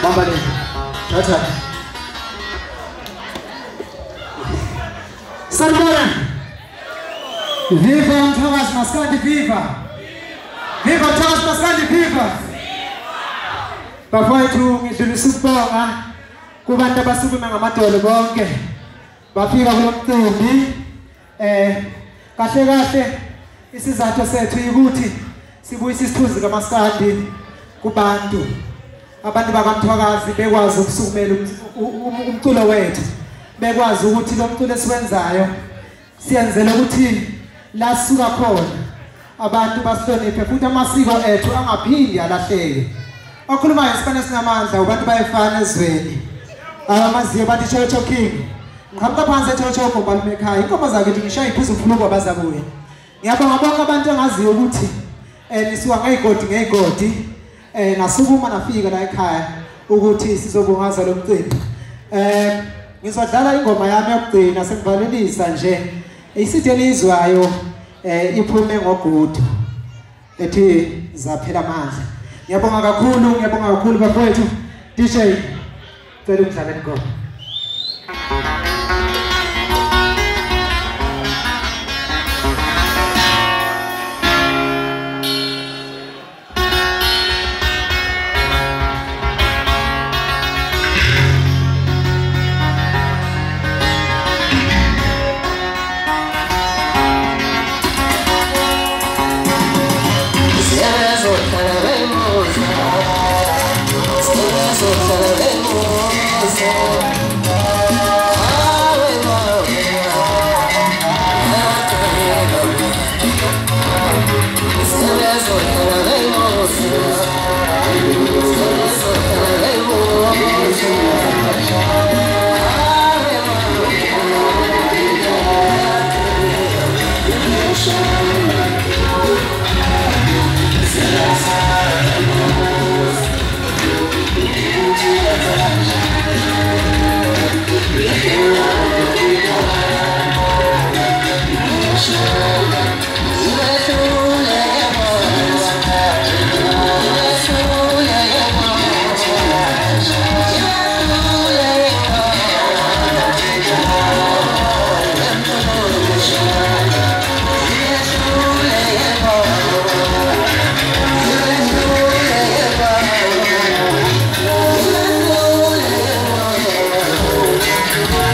Bamba lento. Tchau. Salve! Viva Thomas Maskandi, viva! Viva Thomas Maskandi, viva! Bafowethu ngidlulisa ukubonga kubantu abasukuma ngamadolo bonke bafika kulo mcimbi kahle isizathu sethu ukuthi sibuyisa isithunzi kaMaskandi kubantu abantu bakaMthwakazi bekwazi ukusukumela umculo wethu bekwazi ukuthi lo mculo esiwenzayo siyenzela ukuthi la sisuka khona abantu basihloniphe futhi amasiko ethu angaphindi alahleke okhuluma ngesipana sinamandla abantu bayefana ezweni amaziyo bathi Chocho King ngihamba phansi eChocho Gomba ekhaya inkomo zakhe ngishaya iphuzu ufuluko abazabuye ngiyabonga bonke abantu engaziyo ukuthi nisuka ngeyigodi nasukuma nafika la ekhaya ukuthi sizobungaza lo mcimbi ngizodlala ingoma yami yokugcina sengivalelisa nje isithi elizwayo iphume ngogudu ethi zaphela amandla ngiyabonga kakhulu bafowethu DJ cela ungidlalele ingoma